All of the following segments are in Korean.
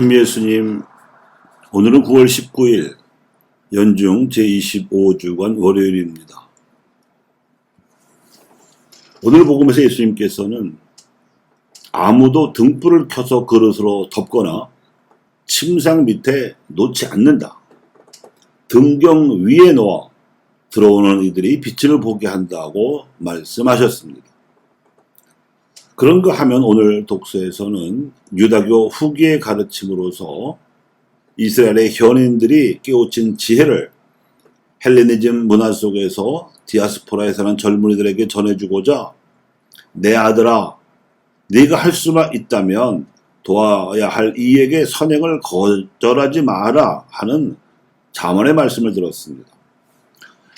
참 예수님, 오늘은 9월 19일 연중 제25주간 월요일입니다. 오늘 복음에서 예수님께서는 아무도 등불을 켜서 그릇으로 덮거나 침상 밑에 놓지 않는다. 등경 위에 놓아 들어오는 이들이 빛을 보게 한다고 말씀하셨습니다. 그런가 하면 오늘 독서에서는 유다교 후기의 가르침으로서 이스라엘의 현인들이 깨우친 지혜를 헬레니즘 문화 속에서 디아스포라에 사는 젊은이들에게 전해주고자 내 아들아, 네가 할 수만 있다면 도와야 할 이에게 선행을 거절하지 마라 하는 잠언의 말씀을 들었습니다.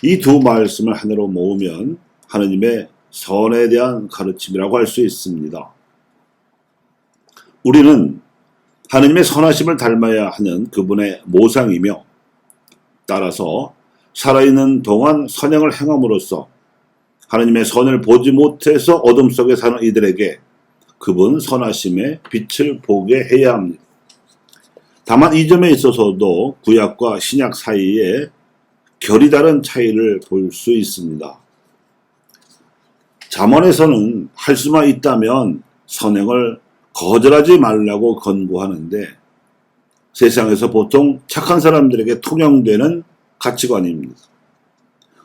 이 두 말씀을 하나로 모으면 하느님의 선에 대한 가르침이라고 할 수 있습니다. 우리는 하느님의 선하심을 닮아야 하는 그분의 모상이며 따라서 살아있는 동안 선행을 행함으로써 하느님의 선을 보지 못해서 어둠 속에 사는 이들에게 그분 선하심의 빛을 보게 해야 합니다. 다만 이 점에 있어서도 구약과 신약 사이에 결이 다른 차이를 볼 수 있습니다. 잠언에서는 할 수만 있다면 선행을 거절하지 말라고 권고하는데 세상에서 보통 착한 사람들에게 통용되는 가치관입니다.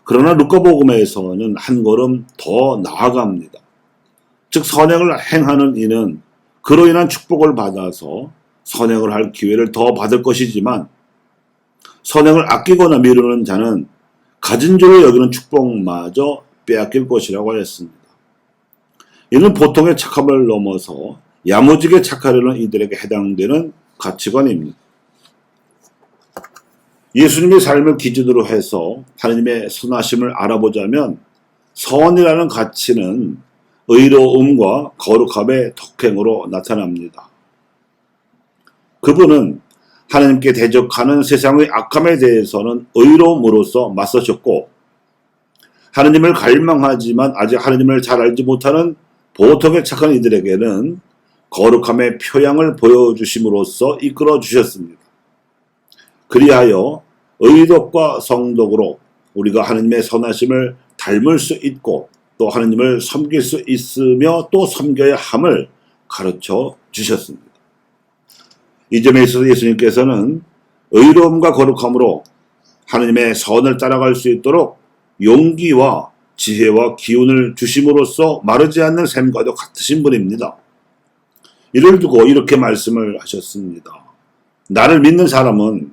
그러나 루카복음에서는 한 걸음 더 나아갑니다. 즉 선행을 행하는 이는 그로 인한 축복을 받아서 선행을 할 기회를 더 받을 것이지만 선행을 아끼거나 미루는 자는 가진 줄로 여기는 축복마저 빼앗길 것이라고 하였습니다. 이는 보통의 착함을 넘어서 야무지게 착하려는 이들에게 해당되는 가치관입니다. 예수님의 삶을 기준으로 해서 하나님의 선하심을 알아보자면 선이라는 가치는 의로움과 거룩함의 덕행으로 나타납니다. 그분은 하나님께 대적하는 세상의 악함에 대해서는 의로움으로써 맞서셨고 하나님을 갈망하지만 아직 하나님을 잘 알지 못하는 보통의 착한 이들에게는 거룩함의 표양을 보여주심으로써 이끌어 주셨습니다. 그리하여 의독과 성독으로 우리가 하나님의 선하심을 닮을 수 있고 또 하나님을 섬길 수 있으며 또 섬겨야 함을 가르쳐 주셨습니다. 이 점에 있어서 예수님께서는 의로움과 거룩함으로 하나님의 선을 따라갈 수 있도록 용기와 지혜와 기운을 주심으로써 마르지 않는 샘과도 같으신 분입니다. 이를 두고 이렇게 말씀을 하셨습니다. 나를 믿는 사람은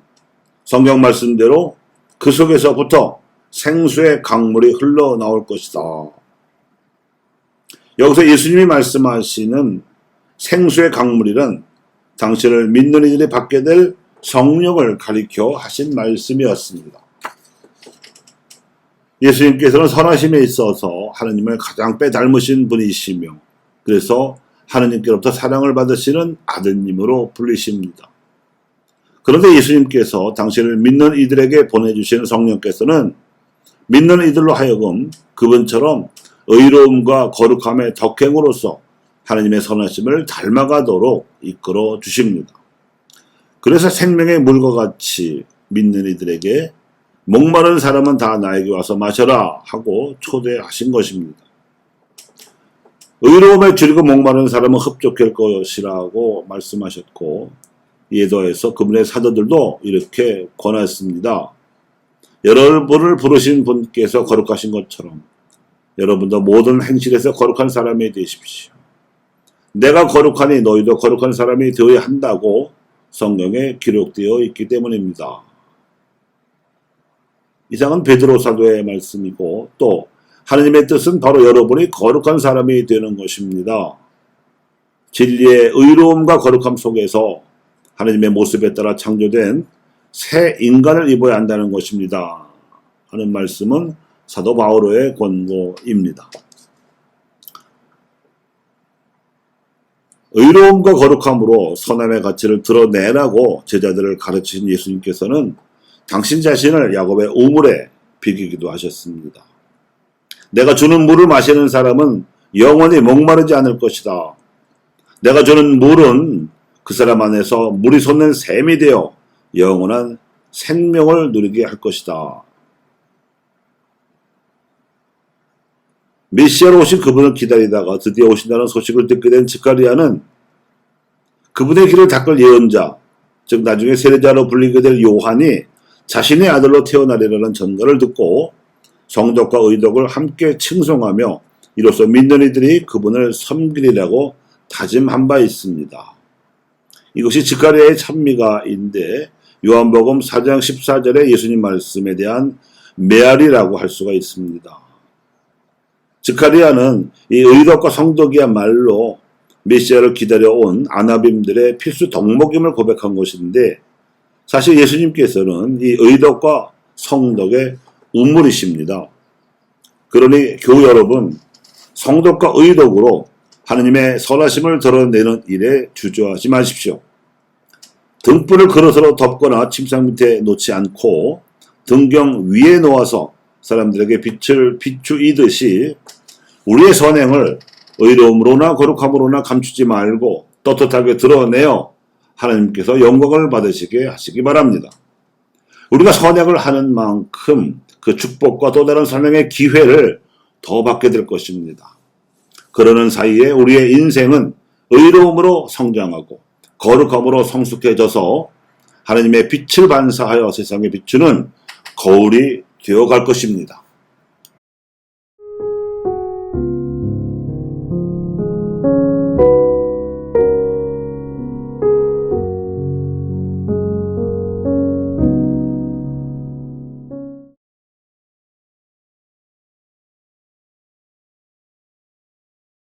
성경 말씀대로 그 속에서부터 생수의 강물이 흘러나올 것이다. 여기서 예수님이 말씀하시는 생수의 강물이란 당신을 믿는 이들이 받게 될 성령을 가리켜 하신 말씀이었습니다. 예수님께서는 선하심에 있어서 하나님을 가장 빼닮으신 분이시며 그래서 하나님께로부터 사랑을 받으시는 아드님으로 불리십니다. 그런데 예수님께서 당신을 믿는 이들에게 보내주시는 성령께서는 믿는 이들로 하여금 그분처럼 의로움과 거룩함의 덕행으로서 하나님의 선하심을 닮아가도록 이끌어 주십니다. 그래서 생명의 물과 같이 믿는 이들에게 목마른 사람은 다 나에게 와서 마셔라 하고 초대하신 것입니다. 의로움에 줄이고 목마른 사람은 흡족할 것이라고 말씀하셨고 이에 더해서 그분의 사도들도 이렇게 권했습니다. 여러분을 부르신 분께서 거룩하신 것처럼 여러분도 모든 행실에서 거룩한 사람이 되십시오. 내가 거룩하니 너희도 거룩한 사람이 되어야 한다고 성경에 기록되어 있기 때문입니다. 이상은 베드로 사도의 말씀이고 또 하나님의 뜻은 바로 여러분이 거룩한 사람이 되는 것입니다. 진리의 의로움과 거룩함 속에서 하나님의 모습에 따라 창조된 새 인간을 입어야 한다는 것입니다. 하는 말씀은 사도 바오로의 권고입니다. 의로움과 거룩함으로 선함의 가치를 드러내라고 제자들을 가르치신 예수님께서는 당신 자신을 야곱의 우물에 비기기도 하셨습니다. 내가 주는 물을 마시는 사람은 영원히 목마르지 않을 것이다. 내가 주는 물은 그 사람 안에서 물이 솟는 샘이 되어 영원한 생명을 누리게 할 것이다. 메시아로 오신 그분을 기다리다가 드디어 오신다는 소식을 듣게 된 스가랴는 그분의 길을 닦을 예언자, 즉 나중에 세례자로 불리게 될 요한이 자신의 아들로 태어나리라는 전가를 듣고 성덕과 의덕을 함께 칭송하며 이로써 믿는 이들이 그분을 섬기리라고 다짐한 바 있습니다. 이것이 스가랴의 찬미가인데 요한복음 4장 14절의 예수님 말씀에 대한 메아리라고 할 수가 있습니다. 스가랴는 이 의덕과 성덕이야말로 메시아를 기다려온 아나빔들의 필수 덕목임을 고백한 것인데 사실 예수님께서는 이 의덕과 성덕의 우물이십니다. 그러니 교우 여러분, 성덕과 의덕으로 하느님의 선하심을 드러내는 일에 주저하지 마십시오. 등불을 그릇으로 덮거나 침상 밑에 놓지 않고 등경 위에 놓아서 사람들에게 빛을 비추이듯이 우리의 선행을 의로움으로나 거룩함으로나 감추지 말고 떳떳하게 드러내어 하나님께서 영광을 받으시게 하시기 바랍니다. 우리가 선행을 하는 만큼 그 축복과 또 다른 선행의 기회를 더 받게 될 것입니다. 그러는 사이에 우리의 인생은 의로움으로 성장하고 거룩함으로 성숙해져서 하나님의 빛을 반사하여 세상에 비추는 거울이 되어갈 것입니다.